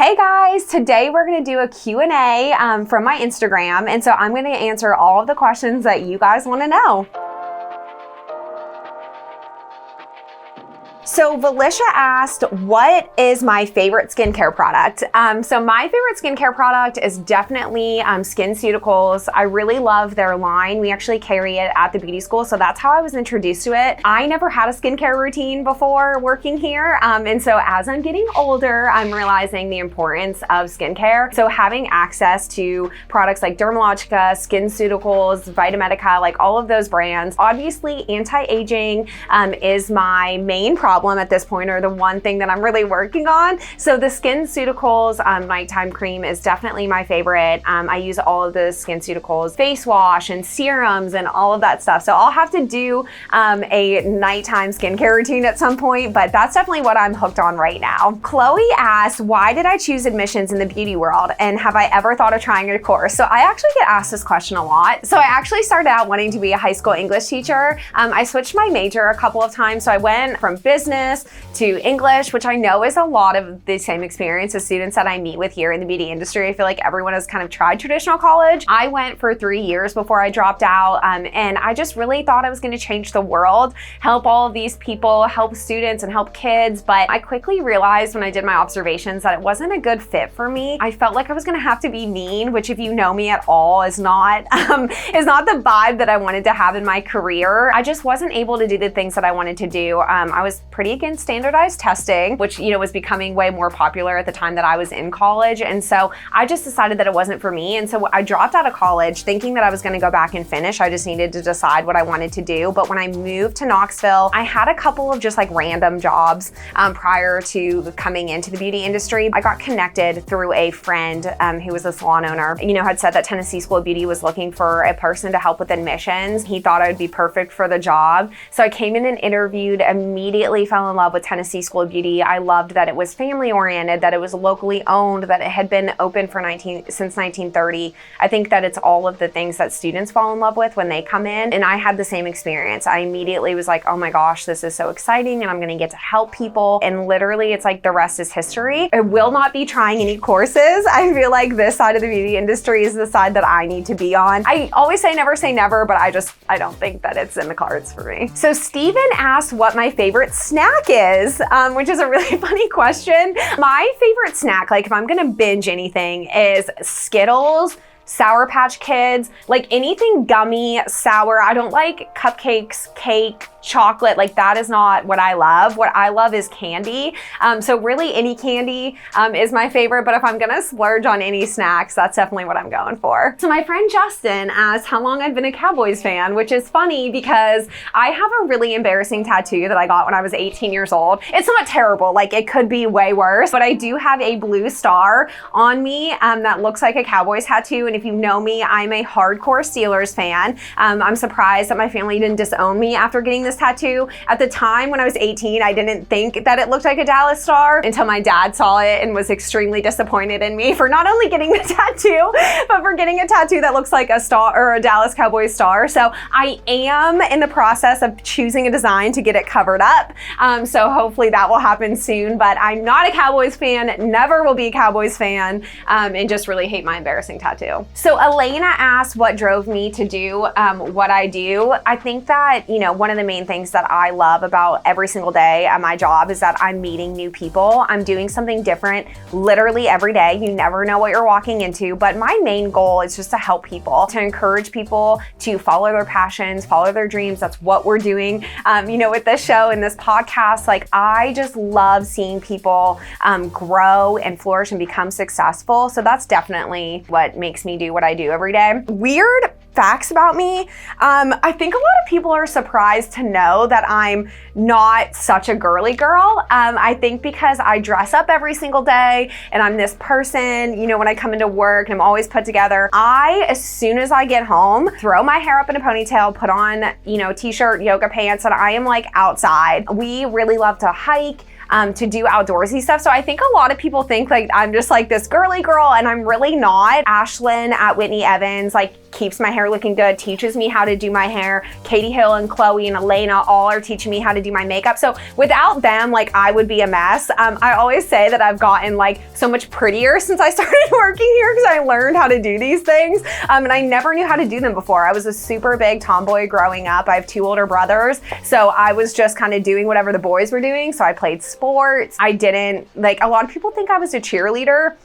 Hey guys, today we're going to do a Q&A from my Instagram, and so I'm going to answer all of the questions that you guys want to know. So Valisha asked, what is my favorite skincare product? So my favorite skincare product is definitely SkinCeuticals. I really love their line. We actually carry it at the beauty school, so that's how I was introduced to it. I never had a skincare routine before working here, and so as I'm getting older, I'm realizing the importance of skincare. So having access to products like Dermalogica, SkinCeuticals, Vitamedica, like all of those brands. Obviously, anti-aging is my main problem at this point, or the one thing that I'm really working on. So the SkinCeuticals nighttime cream is definitely my favorite. I use all of the SkinCeuticals face wash and serums and all of that stuff. So I'll have to do a nighttime skincare routine at some point, but that's definitely what I'm hooked on right now. Chloe asked, why did I choose admissions in the beauty world? And have I ever thought of trying a course? So I actually get asked this question a lot. So I actually started out wanting to be a high school English teacher. I switched my major a couple of times. So I went from business to English, which I know is a lot of the same experience as students that I meet with here in the beauty industry. I feel like everyone has kind of tried traditional college. I went for 3 years before I dropped out, and I just really thought I was going to change the world, help all of these people, help students and help kids. But I quickly realized when I did my observations that it wasn't a good fit for me. I felt like I was going to have to be mean, which if you know me at all is not the vibe that I wanted to have in my career. I just wasn't able to do the things that I wanted to do. I was pretty against standardized testing, which, you know, was becoming way more popular at the time that I was in college. And so I just decided that it wasn't for me. And so I dropped out of college thinking that I was going to go back and finish. I just needed to decide what I wanted to do. But when I moved to Knoxville, I had a couple of just like random jobs prior to coming into the beauty industry. I got connected through a friend who was a salon owner, had said that Tennessee School of Beauty was looking for a person to help with admissions. He thought I would be perfect for the job. So I came in and interviewed, immediately fell in love with Tennessee School of Beauty. I loved that it was family oriented, that it was locally owned, that it had been open since 1930. I think that it's all of the things that students fall in love with when they come in. And I had the same experience. I immediately was like, oh my gosh, this is so exciting and I'm going to get to help people. And literally it's like the rest is history. I will not be trying any courses. I feel like this side of the beauty industry is the side that I need to be on. I always say never, but I don't think that it's in the cards for me. So Steven asked what my favorite snack is, which is a really funny question. My favorite snack, like if I'm gonna binge anything, is Skittles, Sour Patch Kids, like anything gummy, sour. I don't like cupcakes, cake, chocolate. Like that is not what I love. What I love is candy. So really any candy is my favorite, but if I'm gonna splurge on any snacks, that's definitely what I'm going for. So my friend Justin asked how long I've been a Cowboys fan, which is funny because I have a really embarrassing tattoo that I got when I was 18 years old. It's not terrible, like it could be way worse, but I do have a blue star on me that looks like a Cowboys tattoo. And if you know me, I'm a hardcore Steelers fan. I'm surprised that my family didn't disown me after getting this tattoo. At the time when I was 18, I didn't think that it looked like a Dallas star until my dad saw it and was extremely disappointed in me for not only getting the tattoo, but for getting a tattoo that looks like a star or a Dallas Cowboys star. So I am in the process of choosing a design to get it covered up. So hopefully that will happen soon, but I'm not a Cowboys fan, never will be a Cowboys fan, and just really hate my embarrassing tattoo. So Elena asked what drove me to do what I do. I think that, one of the main things that I love about every single day at my job is that I'm meeting new people. I'm doing something different literally every day. You never know what you're walking into, but my main goal is just to help people, to encourage people to follow their passions, follow their dreams. That's what we're doing, with this show and this podcast. Like I just love seeing people grow and flourish and become successful. So that's definitely what makes me do what I do every day. Weird facts about me. I think a lot of people are surprised to know that I'm not such a girly girl. I think because I dress up every single day and I'm this person, when I come into work and I'm always put together, as soon as I get home, throw my hair up in a ponytail, put on, t-shirt, yoga pants, and I am like outside. We really love to hike, to do outdoorsy stuff. So I think a lot of people think like I'm just like this girly girl, and I'm really not. Ashlyn at Whitney Evans, like keeps my hair looking good, teaches me how to do my hair. Katie Hill and Chloe and Elena all are teaching me how to do my makeup. So without them, like, I would be a mess. I always say that I've gotten like so much prettier since I started working here because I learned how to do these things. And I never knew how to do them before. I was a super big tomboy growing up. I have 2 older brothers. So I was just kind of doing whatever the boys were doing. So I played sports. I didn't, like, a lot of people think I was a cheerleader,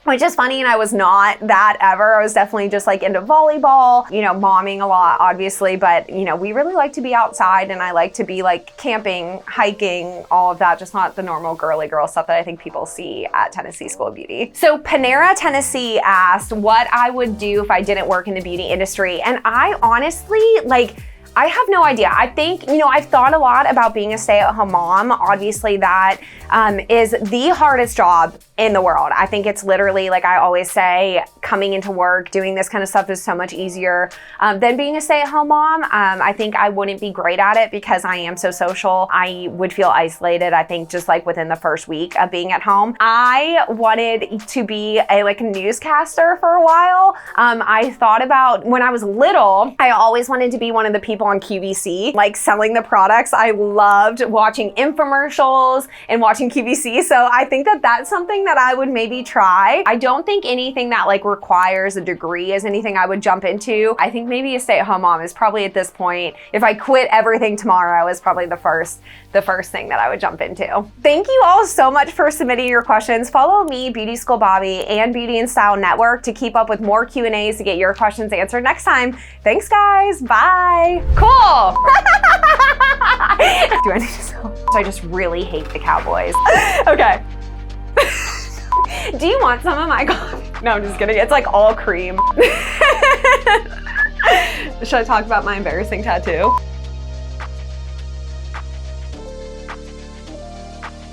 which is funny, and I was not that ever. I was definitely just like into volleyball, you know, momming a lot, obviously, but you know, we really like to be outside, and I like to be like camping, hiking, all of that, just not the normal girly girl stuff that I think people see at Tennessee School of Beauty. So Panera Tennessee asked what I would do if I didn't work in the beauty industry, and I honestly, like, I have no idea. I think, you know, I've thought a lot about being a stay-at-home mom. Obviously, that is the hardest job in the world. I think it's literally, like I always say, coming into work, doing this kind of stuff is so much easier than being a stay-at-home mom. I think I wouldn't be great at it because I am so social. I would feel isolated, I think, just like within the first week of being at home. I wanted to be a newscaster for a while. I thought about, when I was little, I always wanted to be one of the people on QVC, like selling the products. I loved watching infomercials and watching QVC. So I think that that's something that I would maybe try. I don't think anything that like requires a degree is anything I would jump into. I think maybe a stay-at-home mom is probably, at this point, if I quit everything tomorrow, is probably the first thing that I would jump into. Thank you all so much for submitting your questions. Follow me, Beauty School Bobbi, and Beauty and Style Network to keep up with more Q&As to get your questions answered next time. Thanks, guys. Bye. Cool. Do I need to sell? So I just really hate the Cowboys. Okay. Do you want some of my coffee? No, I'm just kidding. It's like all cream. Should I talk about my embarrassing tattoo?